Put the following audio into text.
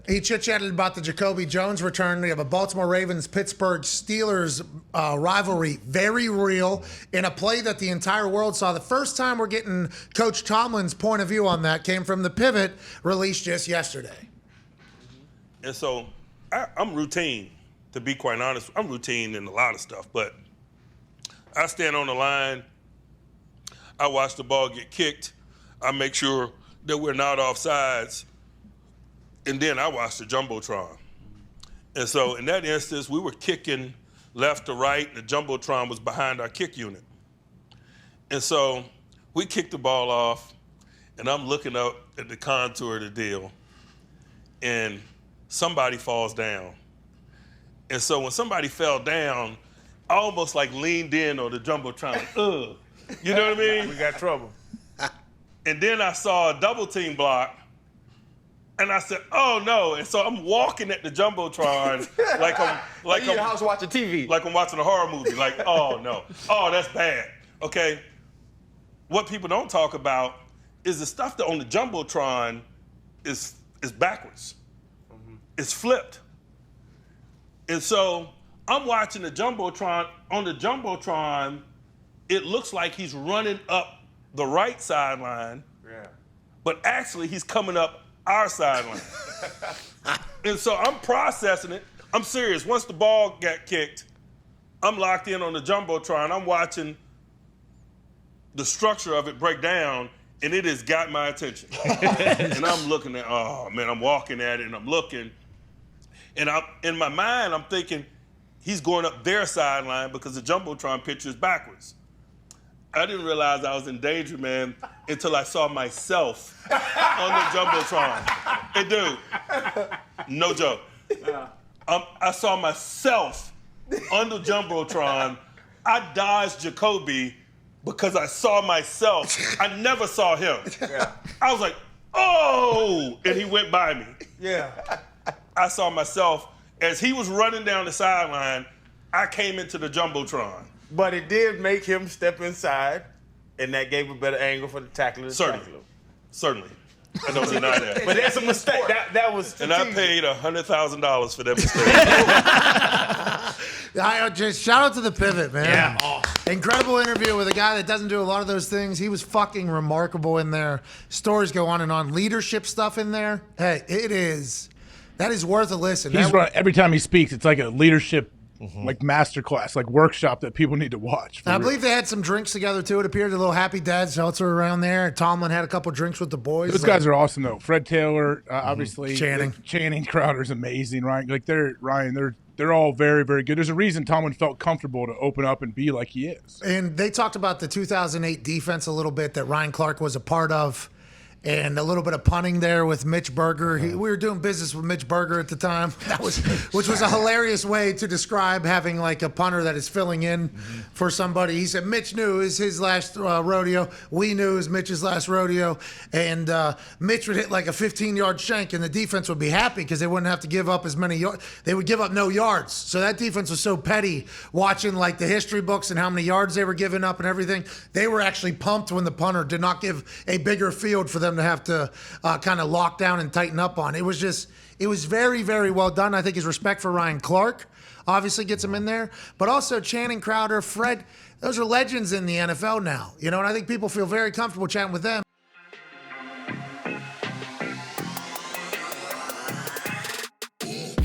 He chit-chatted about the Jacoby Jones return. We have a Baltimore Ravens-Pittsburgh Steelers rivalry, very real, in a play that the entire world saw. The first time we're getting Coach Tomlin's point of view on that came from the pivot released just yesterday. And so I'm routine, to be quite honest. I'm routine in a lot of stuff, but I stand on the line. I watch the ball get kicked. I make sure that we're not off sides. And then I watched the Jumbotron. And so in that instance, we were kicking left to right, and the Jumbotron was behind our kick unit. And so we kicked the ball off, and I'm looking up at the contour of the deal, and somebody falls down. And so when somebody fell down, I almost like leaned in on the Jumbotron, like, ugh. You know what I mean? We got trouble. And then I saw a double team block, and I said, "Oh no!" And so I'm walking at the Jumbotron like I'm in your house watching TV, like I'm watching a horror movie. Like, oh no, oh that's bad. Okay. What people don't talk about is the stuff that on the Jumbotron is backwards. Mm-hmm. It's flipped. And so I'm watching the Jumbotron. On the Jumbotron, it looks like he's running up the right sideline, but actually he's coming up our sideline. And so I'm processing it. I'm serious. Once the ball got kicked, I'm locked in on the Jumbotron. I'm watching the structure of it break down, and it has got my attention. And I'm looking at, oh man, I'm walking at it and I'm looking. And in my mind, I'm thinking, he's going up their sideline because the Jumbotron picture is backwards. I didn't realize I was in danger, man, until I saw myself on the Jumbotron. And dude, no joke. I saw myself on the Jumbotron. I dodged Jacoby because I saw myself. I never saw him. Yeah. I was like, oh, and he went by me. Yeah. I saw myself as he was running down the sideline. I came into the Jumbotron. But it did make him step inside, and that gave a better angle for the tackler. Certainly. I don't deny that. But that's a mistake. That was strategic. And I paid $100,000 for that mistake. I just shout out to the pivot, man. Yeah. Oh. Incredible interview with a guy that doesn't do a lot of those things. He was fucking remarkable in there. Stories go on and on. Leadership stuff in there. Hey, that is worth a listen. He's right. Every time he speaks, it's like a leadership like masterclass, like workshop that people need to watch. I believe they had some drinks together too. It appeared a little Happy Dad seltzer around there. Tomlin had a couple drinks with the boys. Those guys are awesome though. Fred Taylor, obviously. Channing Crowder's amazing, right? Like they're all very, very good. There's a reason Tomlin felt comfortable to open up and be like he is. And they talked about the 2008 defense a little bit that Ryan Clark was a part of. And a little bit of punting there with Mitch Berger. We were doing business with Mitch Berger at the time, which was a hilarious way to describe having like a punter that is filling in for somebody. He said Mitch knew it was his last rodeo. We knew it was Mitch's last rodeo. And Mitch would hit like a 15-yard shank, and the defense would be happy because they wouldn't have to give up as many yards. They would give up no yards. So that defense was so petty, watching like the history books and how many yards they were giving up and everything. They were actually pumped when the punter did not give a bigger field for them to have to kind of lock down and tighten up on. It was very, very well done. I think his respect for Ryan Clark obviously gets him in there, but also Channing Crowder, Fred, those are legends in the NFL now, and I think people feel very comfortable chatting with them.